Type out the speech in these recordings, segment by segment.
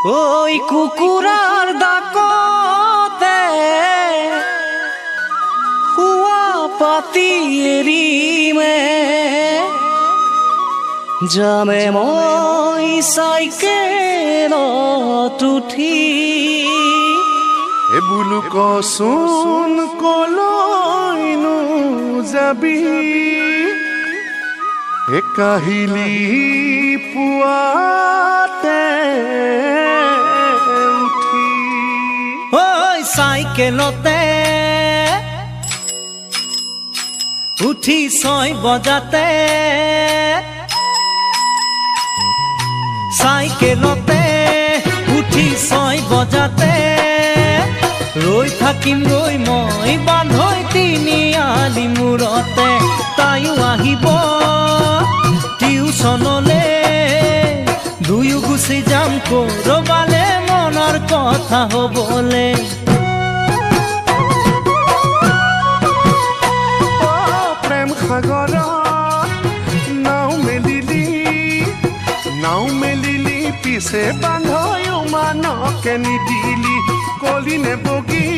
ওই কুকুৰাৰ ডাকতে হুয়া পাতি এৰিমে যামে মই চাইকেলত উঠি বোলো কচোন কলৈনো যাবি কাহিলি পুৱাতে উঠি ঐ চাইকেলতে উঠি 6 বজাতে চাইকেলতে উঠি 6 বজাতে ৰৈ থাকিম ৰৈ মই বান্ধৈ তিনিআলি মূৰতে তাইও আহিব টিউচনলে দুয়ো গুচি যাম কৰবালে মনৰ কথা হ'বলে প্ৰেম সাগৰত নাও মেলিলি পিছে বান্ধৈ মানকে নিদিলি কলি নে বগী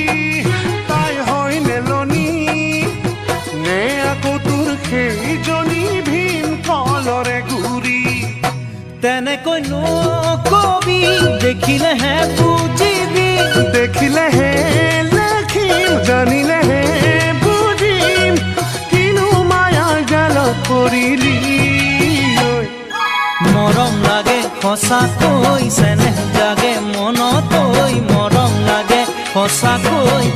তাই হয় নেলনি নে আকৌ তোৰ সেইজনী ভীম কলৰে গুৰি তেনেকৈ নকবি দেখিলেহে বুজিবি দেখিলেহে লেখিম জানিলেহে বুজিম কিনো মায়াৰ জালত পৰিলি মৰম লাগে সঁচাকৈ চেনেহ জাগে মনত ঐ মৰম লাগে সঁচাকৈ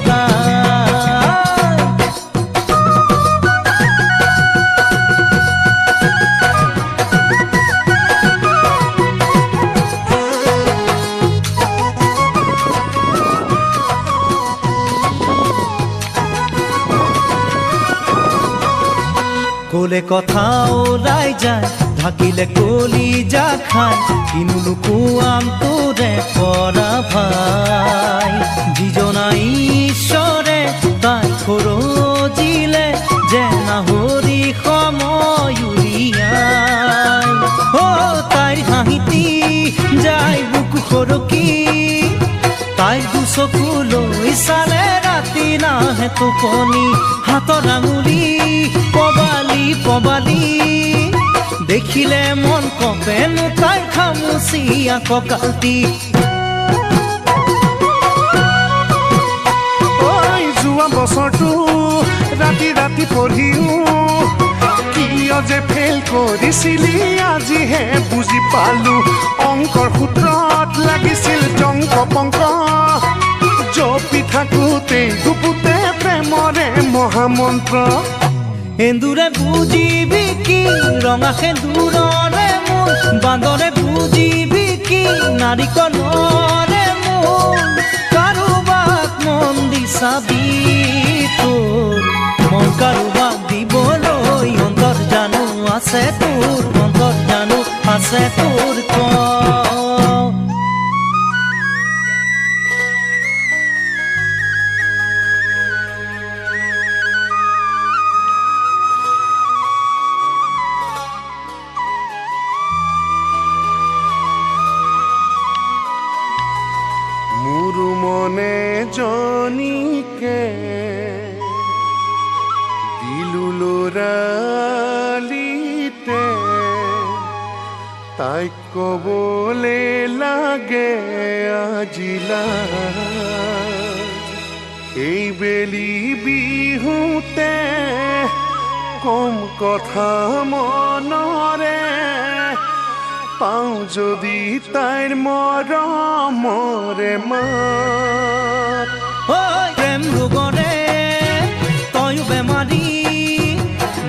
কোলে কথা ওলাই যায় থাকিলে কলি যা খায় কিনো লুকুৱাম তোৰে পৰা ভাই যিজনা ঈশ্বৰে তাই খৰজিলে যে নাহৰি সময় উলিয়াই তাইৰ হাঁহিতি যায় বুকু সৰকি তাইৰ দুচকুলৈ চালে ৰাতি নাহে টোপনি হাতৰ আঙুলি পবালি পবালি দেখিলে মন কপেনো তাইৰ খামুচিয়া কঁকালটি যোৱা বছৰটো ৰাতি ৰাতি পঢ়িও কিয় যে ফেইল কৰিছিলি আজিহে বুজি পালো অংকৰ সূত্ৰত লাগিছিল টংক পংক জপি থাকোতে গুপুতে প্ৰেমৰে মহামন্ত্ৰ এন্দুৰে বুজিবি কি ৰঙা সেন্দুৰৰে মোৰ বান্দৰে বুজিবি কি নাৰিকলৰে মোৰ কাৰোবাক মন দি চাবি তোৰ মন কাৰোবাক দিবলৈ অন্তৰ জানো আছে তোৰ অন্তৰ জানো আছে তোৰ মোৰ মনে জনীকে দিলো লৰালিতে তাইক কবলে লাগে আজিলা এই বেলি বিহুতে কম কথা মনৰে পাওঁ যদি তাইৰ মৰমৰে মাত প্ৰেম ৰোগৰে তয়ো বেমাৰী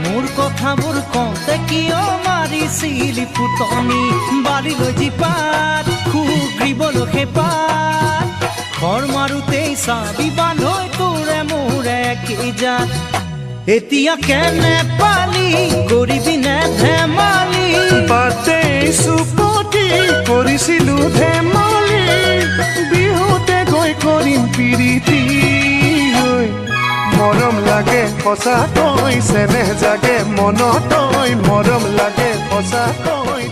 মোৰ কথাবোৰ কওঁতে কিয় মাৰিছিলি ফুটনি বাৰীলৈ জীপাত সুগ্ৰীবলৈ সেপাত ঘৰ মাৰোতেই চাবি বান্ধৈ তোৰে মোৰে কি জাত এতিয়া কেনে পালি কৰিবি নে ধেমালি বাটে চুপতি কৰিছিলো ধেমালি বিহুতে গৈ কৰিম পিৰিতি মৰম লাগে সঁচাকৈ চেনেহ জাগে মনত মৰম লাগে সঁচাকৈ